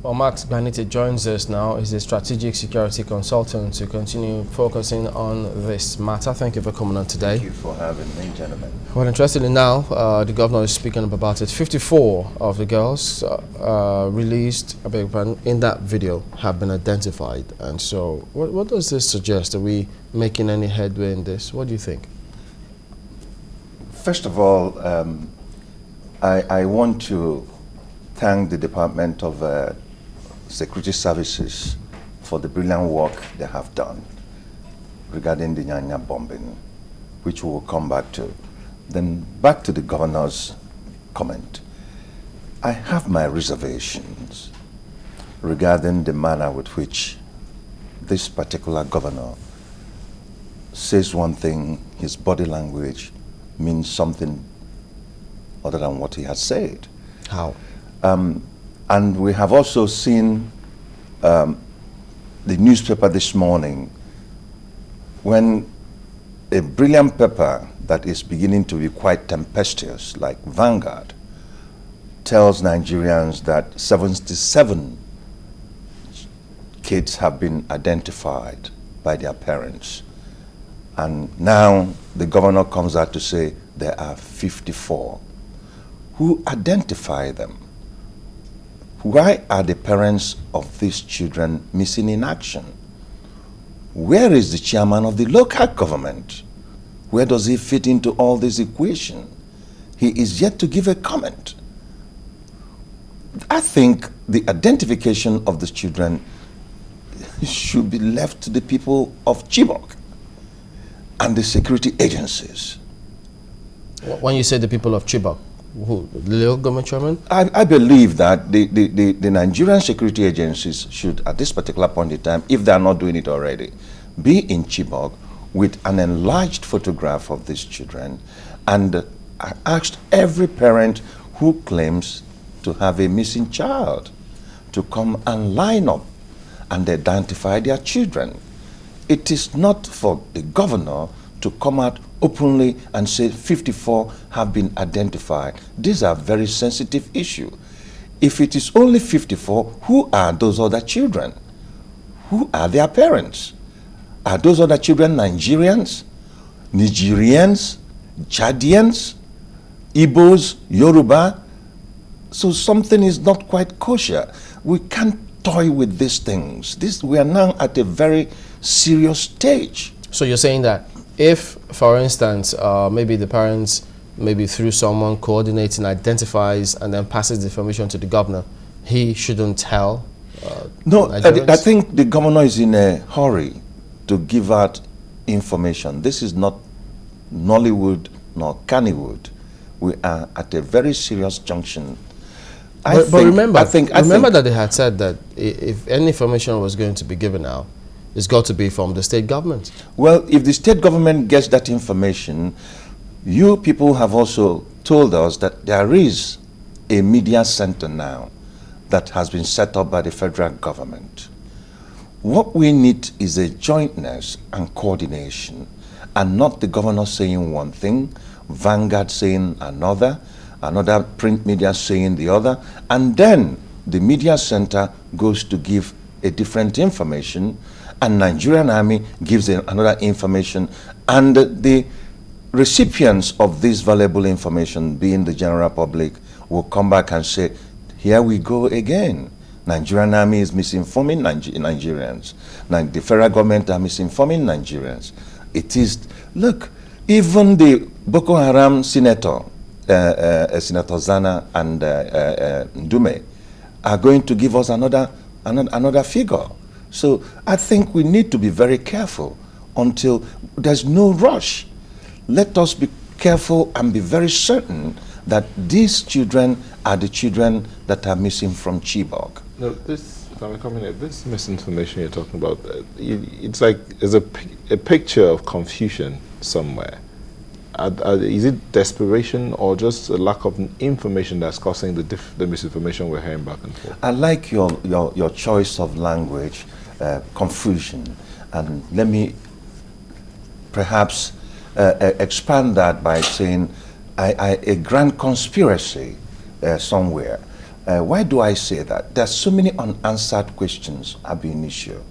Well, Max Gbanite joins us now. He's a strategic security consultant to continue focusing on this matter. Thank you for coming on today. Thank you for having me, gentlemen. Well, interestingly now, the governor is speaking up about it. 54 of the girls released in that video have been identified. And so, what does this suggest? Are we making any headway in this? What do you think? First of all, I want to thank the Department of Security Services for the brilliant work they have done regarding the Nyanya bombing, which we will come back to. Then back to the governor's comment. I have my reservations regarding the manner with which this particular governor says one thing, his body language means something other than what he has said. How? And we have also seen the newspaper this morning when a brilliant paper that is beginning to be quite tempestuous, like Vanguard, tells Nigerians that 77 kids have been identified by their parents. And now the governor comes out to say there are 54. Who identify them? Why are the parents of these children missing in action? Where is the chairman of the local government? Where does he fit into all this equation? He is yet to give a comment. I think the identification of the children should be left to the people of Chibok and the security agencies. When you say the people of Chibok, who, the local government chairman? I believe that the Nigerian security agencies should, at this particular point in time, if they are not doing it already, be in Chibok with an enlarged photograph of these children. And I asked every parent who claims to have a missing child to come and line up and identify their children. It is not for the governor to come out openly and say 54 have been identified. These are very sensitive issues. If it is only 54, who are those other children? Who are their parents? Are those other children Nigerians, Nigerians, Chadians, Igbos, Yoruba? So something is not quite kosher. We can't toy with these things. We are now at a very serious stage. So you're saying that if, for instance, maybe the parents, maybe through someone coordinating, identifies and then passes the information to the governor, he shouldn't tell No, I think the governor is in a hurry to give out information. This is not Nollywood nor Kannywood. We are at a very serious junction. But remember that they had said that if any information was going to be given out, it's got to be from the state government. Well, if the state government gets that information, you people have also told us that there is a media center now that has been set up by the federal government. What we need is a jointness and coordination, and not the governor saying one thing, Vanguard saying another print media saying the other, and then the media center goes to give a different information, and Nigerian Army gives another information, and the recipients of this valuable information, being the general public, will come back and say, here we go again. Nigerian Army is misinforming Nigerians. The federal government are misinforming Nigerians. It is, look, even the Boko Haram senator, Senator Zana and Ndume, are going to give us another figure. So I think we need to be very careful until there's no rush. Let us be careful and be very certain that these children are the children that are missing from Chibok. No, if I'm coming here, this misinformation you're talking about, it's like there's a picture of confusion somewhere. Is it desperation or just a lack of information that's causing the misinformation we're hearing back and forth? I like your choice of language, confusion, and let me perhaps expand that by saying a grand conspiracy somewhere. Why do I say that? There are so many unanswered questions ab initio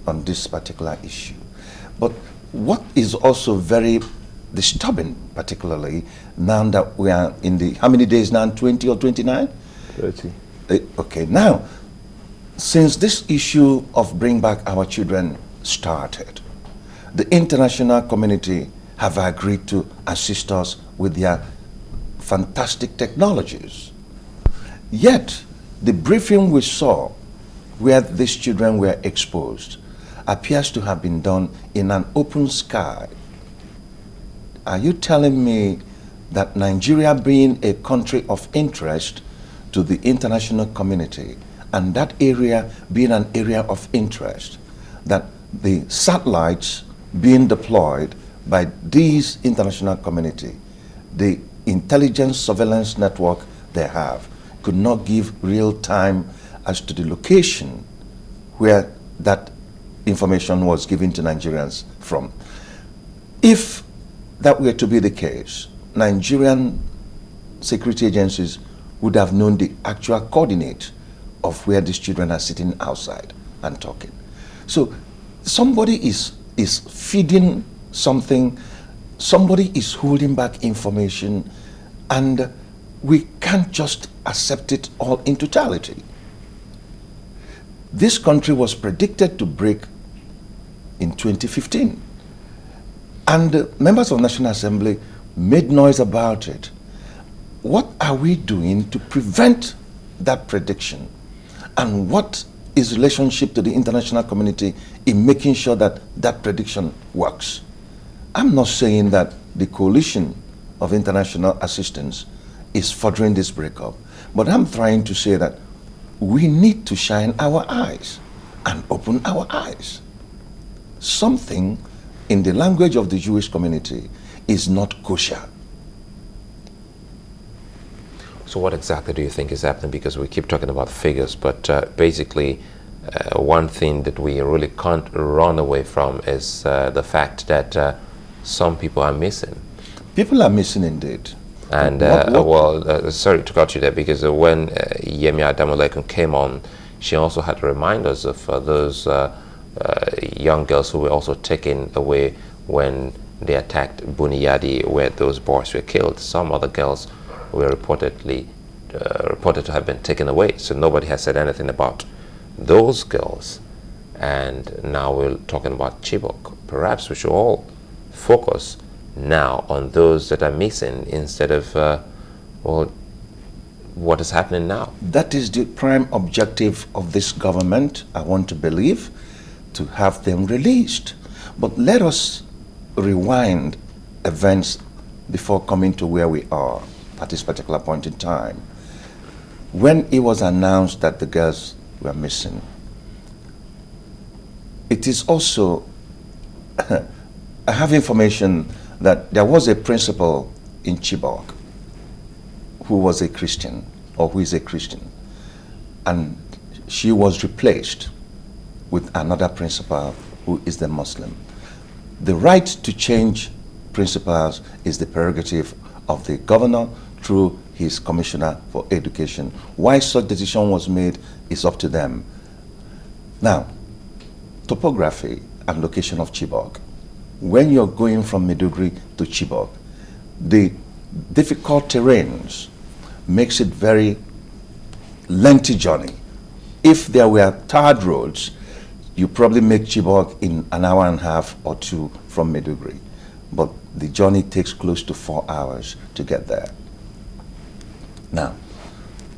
on this particular issue. But what is also very disturbing, particularly now that we are in the, how many days now, 20 or 29? 30. Okay, now, since this issue of Bring Back Our Children started, the international community have agreed to assist us with their fantastic technologies. Yet, the briefing we saw where these children were exposed appears to have been done in an open sky. Are you telling me that Nigeria, being a country of interest to the international community, and that area being an area of interest, that the satellites being deployed by these international community, the intelligence surveillance network they have, could not give real time as to the location where that information was given to Nigerians from? If that were to be the case, Nigerian security agencies would have known the actual coordinate of where these children are sitting outside and talking. So somebody is feeding something, somebody is holding back information, and we can't just accept it all in totality. This country was predicted to break in 2015. And members of the National Assembly made noise about it. What are we doing to prevent that prediction? And what is relationship to the international community in making sure that that prediction works? I'm not saying that the coalition of international assistance is furthering this breakup, but I'm trying to say that we need to shine our eyes and open our eyes. Something in the language of the Jewish community is not kosher. So what exactly do you think is happening? Because we keep talking about figures, but basically one thing that we really can't run away from is the fact that some people are missing. People are missing indeed. And sorry to cut you there, because when Yemi Adamulekun came on, she also had to remind us of those young girls who were also taken away when they attacked Buniyadi, where those boys were killed. Some other girls were reported to have been taken away. So nobody has said anything about those girls. And now we're talking about Chibok. Perhaps we should all focus now on those that are missing instead of, well, what is happening now. That is the prime objective of this government, I want to believe, to have them released. But let us rewind events before coming to where we are at this particular point in time. When it was announced that the girls were missing, it is also, I have information that there was a principal in Chibok who was a Christian, or who is a Christian, and she was replaced with another principal who is the Muslim. The right to change principals is the prerogative of the governor through his commissioner for education. Why such decision was made is up to them. Now, topography and location of Chibok. When you're going from Maiduguri to Chibok, the difficult terrains makes it very lengthy journey. If there were tarred roads, you probably make Chibok in an hour and a half or two from Maiduguri. But the journey takes close to 4 hours to get there. Now,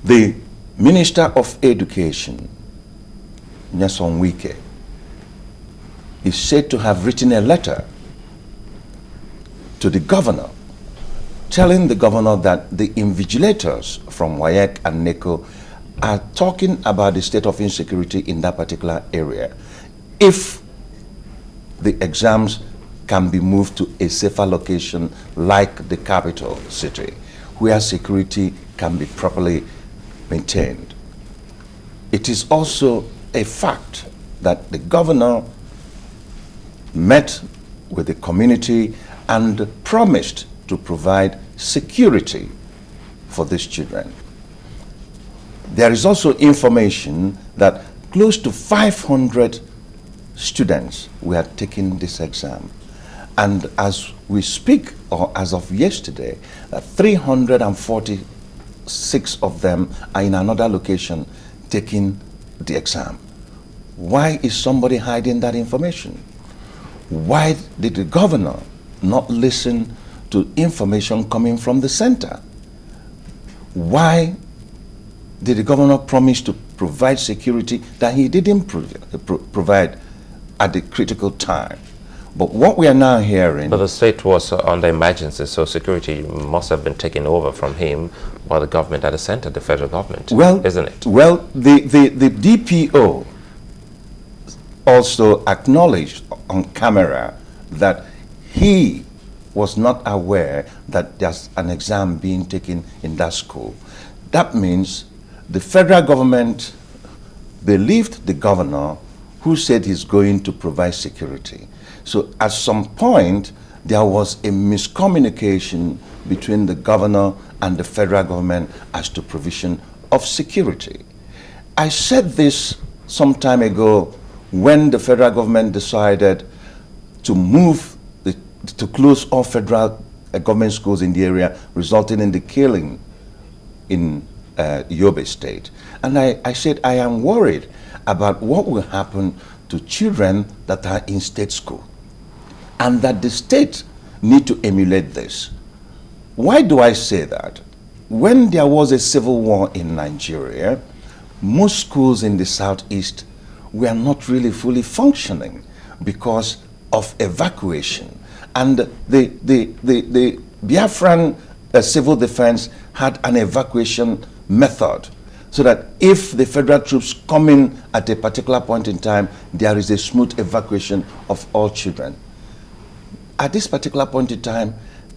the Minister of Education, Nyesom Wike, is said to have written a letter to the governor, telling the governor that the invigilators from WAEC and NECO are talking about the state of insecurity in that particular area. If the exams can be moved to a safer location like the capital city, where security can be properly maintained. It is also a fact that the governor met with the community and promised to provide security for these children. there is also information that close to 500 students were taking this exam. And as we speak, or as of yesterday, 346 of them are in another location taking the exam. Why is somebody hiding that information? Why did the governor not listen to information coming from the center? Why did the governor promise to provide security that he didn't provide at the critical time? But what we are now hearing... But the state was under emergency, so security must have been taken over from him by the government at the center, the federal government, well, isn't it? Well, the DPO also acknowledged on camera that he was not aware that there's an exam being taken in that school. That means the federal government believed the governor who said he's going to provide security. So at some point, there was a miscommunication between the governor and the federal government as to provision of security. I said this some time ago when the federal government decided to to close all federal government schools in the area, resulting in the killing in Yobe State. And I said I am worried about what will happen to children that are in state school, and that the state need to emulate this. Why do I say that? When there was a civil war in Nigeria, most schools in the southeast were not really fully functioning because of evacuation. And the Biafran civil defense had an evacuation method, so that if the federal troops come in at a particular point in time, there is a smooth evacuation of all children. At this particular point in time,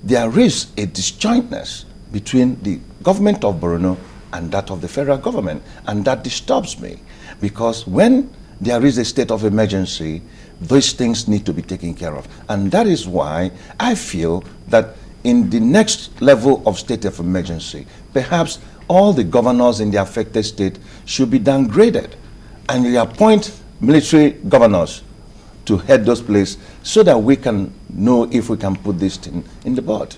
there is a disjointness between the government of Borno and that of the federal government, and that disturbs me, because when there is a state of emergency, those things need to be taken care of. And that is why I feel that in the next level of state of emergency, perhaps all the governors in the affected state should be downgraded, and we appoint military governors to head those places so that we can know if we can put this thing in the bud.